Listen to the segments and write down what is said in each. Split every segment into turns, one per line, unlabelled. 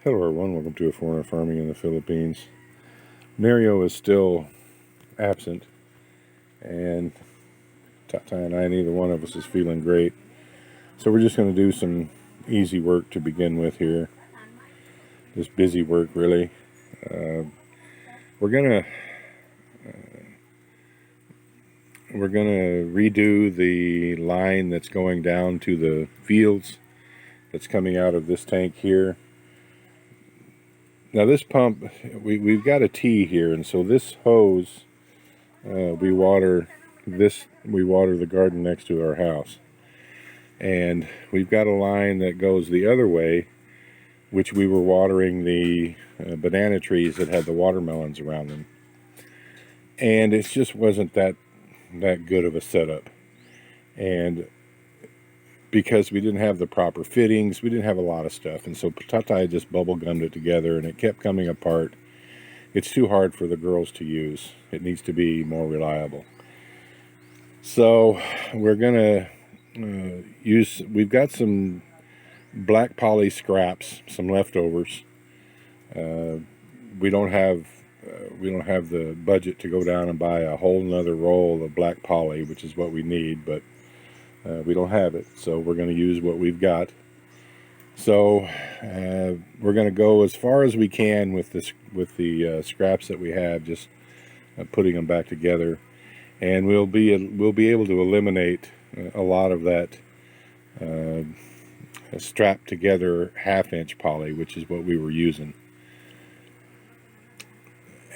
Hello everyone, welcome to A Foreigner Farming in the Philippines. Mario is still absent, and Tata and I, neither one of us is feeling great. So we're just going to do some easy work to begin with here. Just busy work, really. We're gonna redo the line that's going down to the fields that's coming out of this tank here. Now this pump, we've got a T here, and so this hose, we water the garden next to our house. And we've got a line that goes the other way, which we were watering the banana trees that had the watermelons around them. And it just wasn't that good of a setup. And because we didn't have the proper fittings, we didn't have a lot of stuff. And so Tata just bubble gummed it together, and it kept coming apart. It's too hard for the girls to use. It needs to be more reliable. So we're gonna we've got some black poly scraps, some leftovers. We don't have the budget to go down and buy a whole nother roll of black poly, which is what we need, but we don't have it, so we're going to use what we've got. So we're going to go as far as we can with the scraps that we have, just putting them back together, and we'll be able to eliminate a lot of that strapped together 1/2-inch poly, which is what we were using.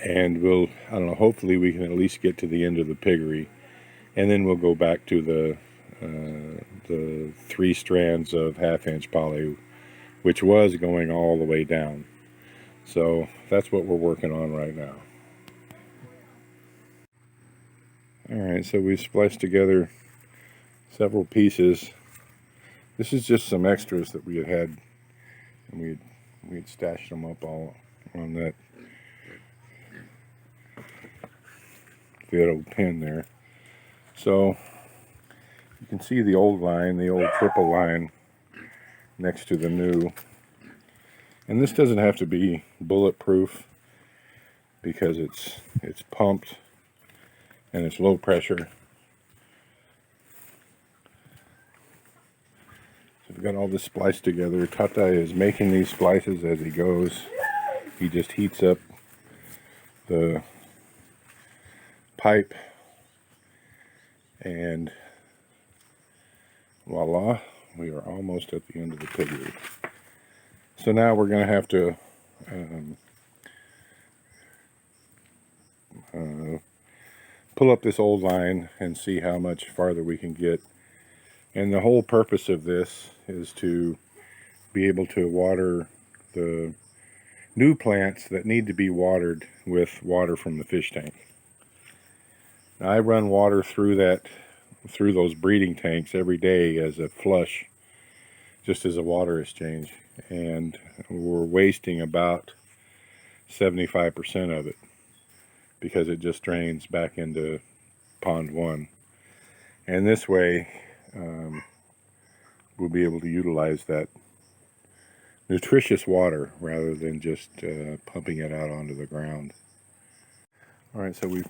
And I don't know, hopefully we can at least get to the end of the piggery, and then we'll go back to the 3 strands of 1/2-inch poly, which was going all the way down. So that's what we're working on right now. Alright, so we've spliced together several pieces. This is just some extras that we had, and we had stashed them up all on that old pin there. So you can see the old line, the old triple line next to the new. And this doesn't have to be bulletproof because it's pumped and it's low pressure. So we've got all this spliced together. Tata is making these splices as he goes. He just heats up the pipe, and voila, we are almost at the end of the piggery. So now we're going to have to pull up this old line and see how much farther we can get. And the whole purpose of this is to be able to water the new plants that need to be watered with water from the fish tank. Now, I run water through those breeding tanks every day as a flush, just as a water exchange, and we're wasting about 75% of it because it just drains back into pond 1. And this way we'll be able to utilize that nutritious water rather than just pumping it out onto the ground. Alright, so we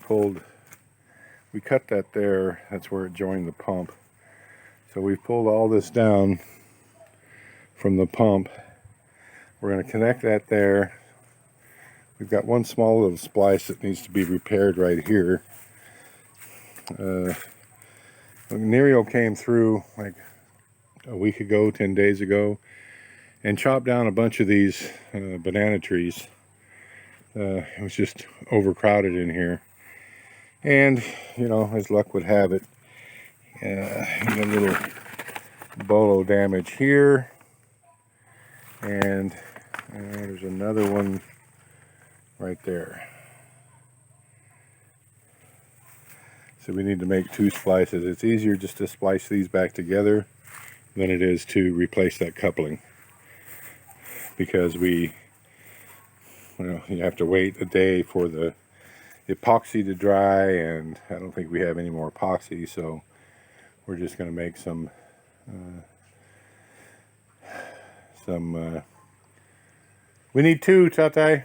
cut that there. That's where it joined the pump. So we've pulled all this down from the pump. We're going to connect that there. We've got one small little splice that needs to be repaired right here. Nerio came through like a week ago, 10 days ago, and chopped down a bunch of these banana trees. It was just overcrowded in here. And, you know, as luck would have it, a little bolo damage here. And there's another one right there. So we need to make 2 splices. It's easier just to splice these back together than it is to replace that coupling, because you have to wait a day for the epoxy to dry, and I don't think we have any more epoxy, so we're just going to make some We need 2, Tate.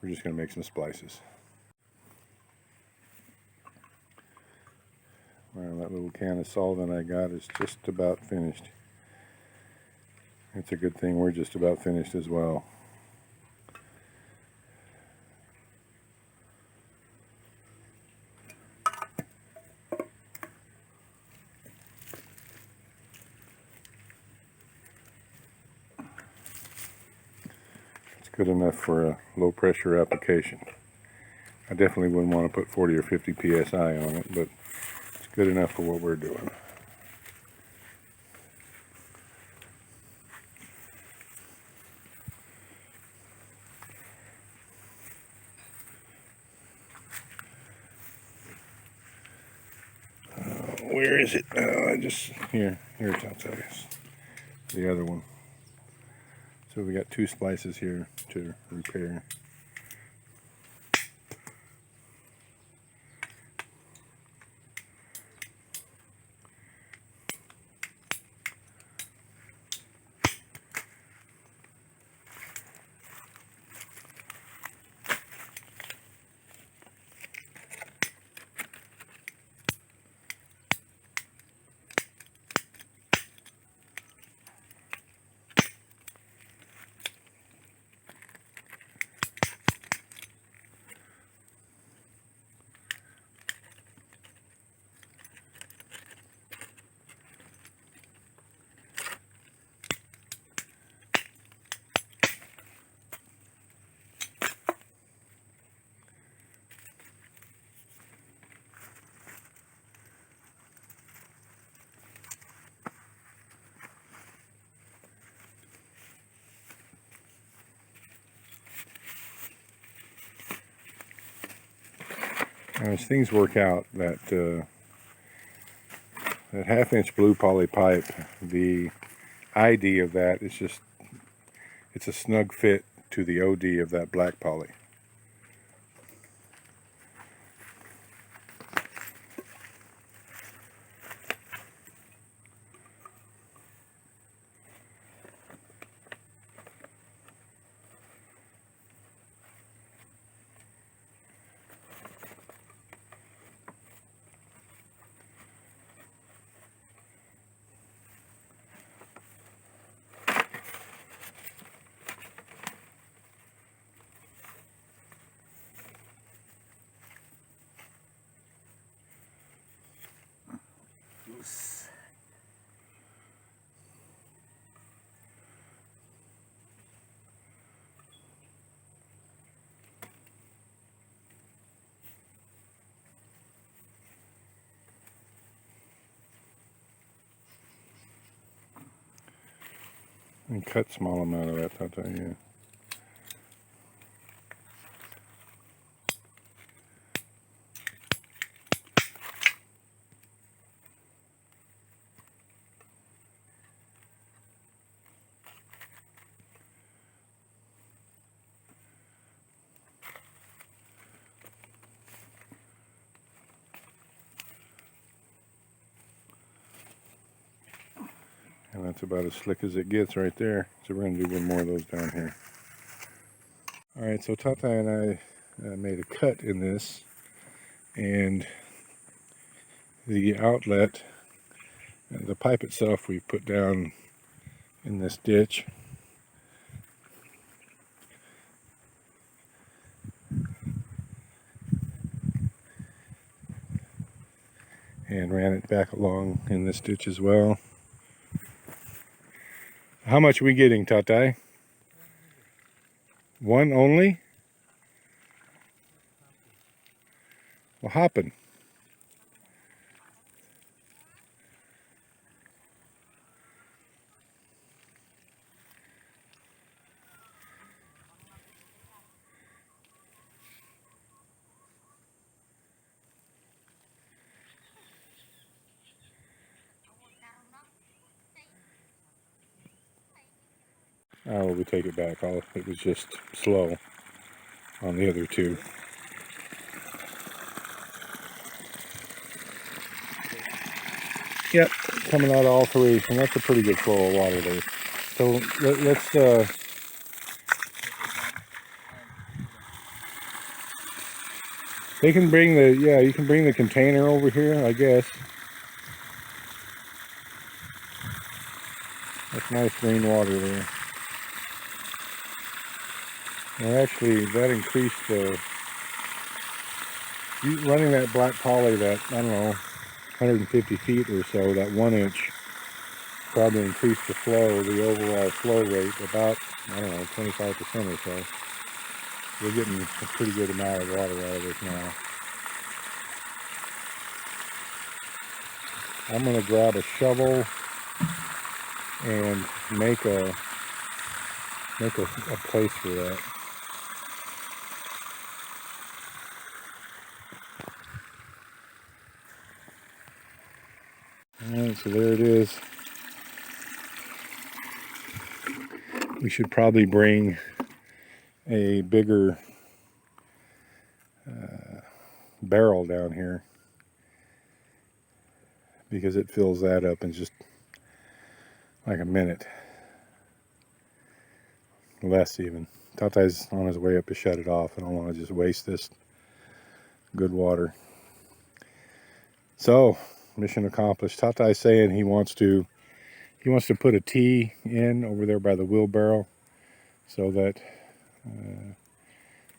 We're just going to make some splices. Well, that little can of solvent I got is just about finished. It's a good thing we're just about finished as well. It's good enough for a low pressure application. I definitely wouldn't want to put 40 or 50 psi on it, but it's good enough for what we're doing. Where is it? Here it's outside. The other one. So we got 2 splices here to repair. As things work out, that 1/2-inch blue poly pipe, the ID of that is just, it's a snug fit to the OD of that black poly. And cut small amount of that, I'll tell you. And that's about as slick as it gets right there. So we're going to do one more of those down here. Alright, so Tata and I made a cut in this, and the outlet, the pipe itself we put down in this ditch. And ran it back along in this ditch as well. How much are we getting, Tata? 1 only? Well, hopping. Oh, we take it back. It was just slow on the other 2. Yep, coming out of all 3, and that's a pretty good flow of water there. So let's they can bring the, yeah, you can bring the container over here, I guess. That's nice rainwater there. And actually, that increased the, running that black poly, that, I don't know, 150 feet or so, that 1 inch probably increased the flow, the overall flow rate about, I don't know, 25% or so. We're getting a pretty good amount of water out of this now. I'm going to grab a shovel and make a place for that. Alright, so there it is. We should probably bring a bigger barrel down here, because it fills that up in just like a minute. Less even. Tatai's on his way up to shut it off. I don't want to just waste this good water. So, mission accomplished. Tatai's saying he wants to put a T in over there by the wheelbarrow so that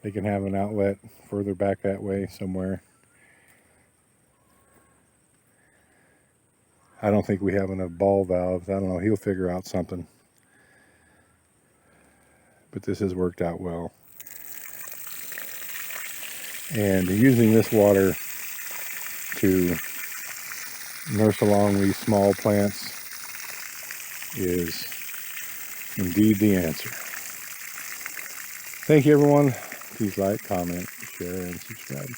they can have an outlet further back that way somewhere. I don't think we have enough ball valves. I don't know. He'll figure out something. But this has worked out well. And using this water to nurse along these small plants is indeed the answer. Thank you, everyone. Please like, comment, share, and subscribe.